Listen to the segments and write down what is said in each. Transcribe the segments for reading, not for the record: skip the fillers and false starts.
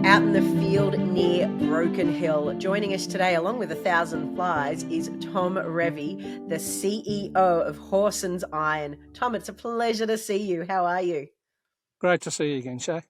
out in the field near Broken Hill. Joining us today, along with 1,000 Flies, is Tom Revy, the CEO of Hawsons Iron. Tom, it's a pleasure to see you. How are you? Great to see you again, Shay.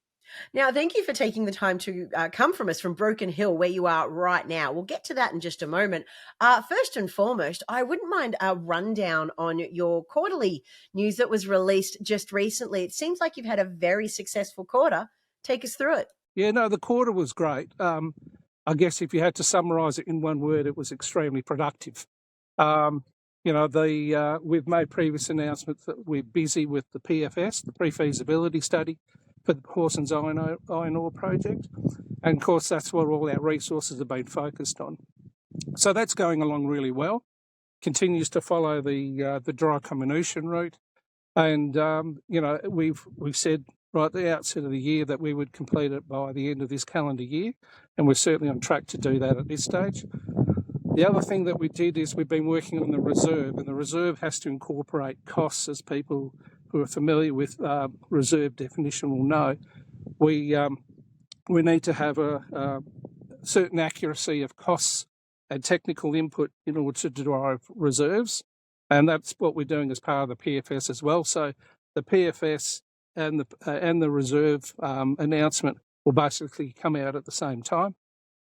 Now, thank you for taking the time to come from us from Broken Hill, where you are right now. We'll get to that in just a moment. First and foremost, I wouldn't mind a rundown on your quarterly news that was released just recently. It seems like you've had a very successful quarter. Take us through it. Yeah, no, the quarter was great. I guess if you had to summarise it in one word, it was extremely productive. We've made previous announcements that we're busy with the PFS, the Prefeasibility Study for the Hawsons Iron Ore Project. And of course, that's what all our resources have been focused on. So that's going along really well. Continues to follow the dry comminution route. And, we've said right at the outset of the year that we would complete it by the end of this calendar year. And we're certainly on track to do that at this stage. The other thing that we did is we've been working on the reserve, and the reserve has to incorporate costs, as people who are familiar with reserve definition will know. We need to have a certain accuracy of costs and technical input in order to derive reserves, and that's what we're doing as part of the PFS as well. So the PFS and the reserve announcement will basically come out at the same time,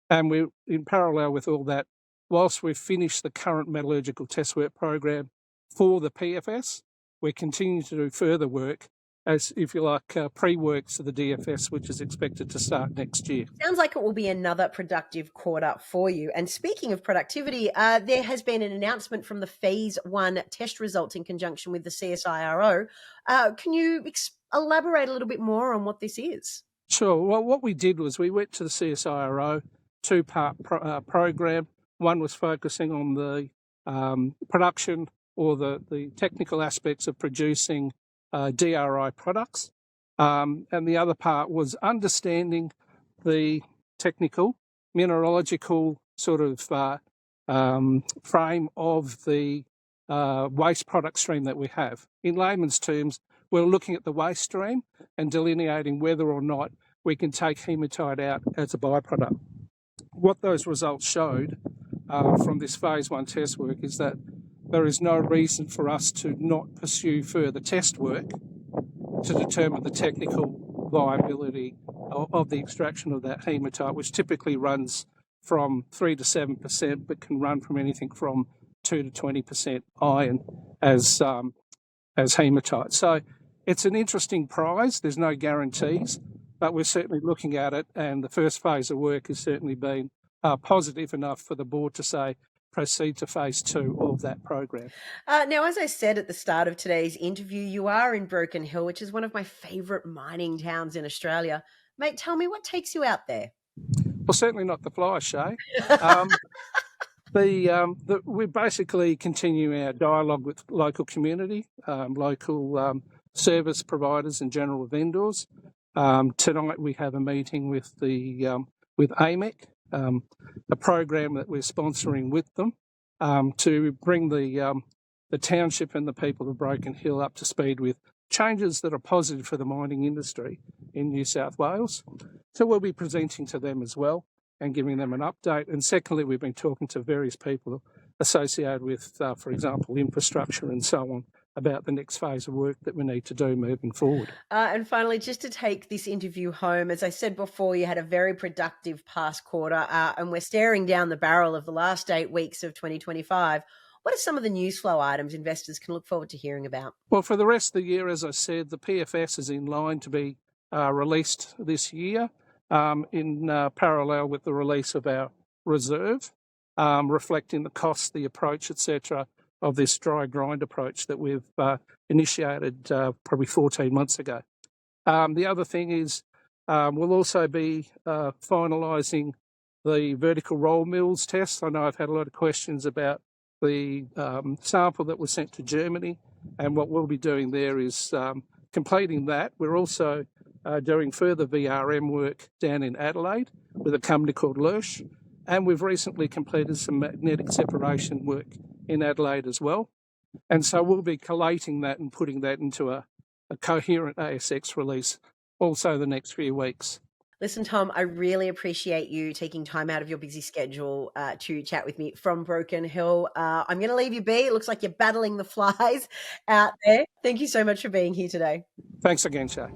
and we're in parallel with all that. Whilst we've finished the current metallurgical test work program for the PFS, we're continuing to do further work as, if you like, pre-works to the DFS, which is expected to start next year. Sounds like it will be another productive quarter for you. And speaking of productivity, there has been an announcement from the Phase 1 test results in conjunction with the CSIRO. Can you elaborate a little bit more on what this is? Sure. Well, what we did was we went to the CSIRO, two-part program. One was focusing on the production or the technical aspects of producing DRI products. And the other part was understanding the technical, mineralogical sort of frame of the waste product stream that we have. In layman's terms, we're looking at the waste stream and delineating whether or not we can take hematite out as a byproduct. What those results showed from this Phase 1 test work is that there is no reason for us to not pursue further test work to determine the technical viability of the extraction of that hematite, which typically runs from 3 to 7%, but can run from anything from 2 to 20% iron as hematite. So it's an interesting prize. There's no guarantees, but we're certainly looking at it, and the first phase of work has certainly been positive enough for the board to say proceed to Phase 2 of that program. Now, as I said at the start of today's interview, you are in Broken Hill, which is one of my favourite mining towns in Australia. Mate, tell me, what takes you out there? Well, certainly not the fly, Shay. We basically continue our dialogue with local community, local service providers and general vendors. Tonight we have a meeting with AMEC, a program that we're sponsoring with them to bring the township and the people of Broken Hill up to speed with changes that are positive for the mining industry in New South Wales. So we'll be presenting to them as well and giving them an update. And secondly, we've been talking to various people associated with, for example, infrastructure and so on, about the next phase of work that we need to do moving forward. And finally, just to take this interview home, as I said before, you had a very productive past quarter, and we're staring down the barrel of the last 8 weeks of 2025. What are some of the news flow items investors can look forward to hearing about? Well, for the rest of the year, as I said, the PFS is in line to be released this year in parallel with the release of our reserve, reflecting the cost, the approach, etc., of this dry grind approach that we've initiated probably 14 months ago. The other thing is we'll also be finalising the vertical roll mills test. I know I've had a lot of questions about the sample that was sent to Germany, and what we'll be doing there is completing that. We're also doing further VRM work down in Adelaide with a company called Lersch, and we've recently completed some magnetic separation work in Adelaide as well. And so we'll be collating that and putting that into a coherent ASX release also the next few weeks. Listen, Tom, I really appreciate you taking time out of your busy schedule to chat with me from Broken Hill. I'm going to leave you be. It looks like you're battling the flies out there. Thank you so much for being here today. Thanks again, Shay.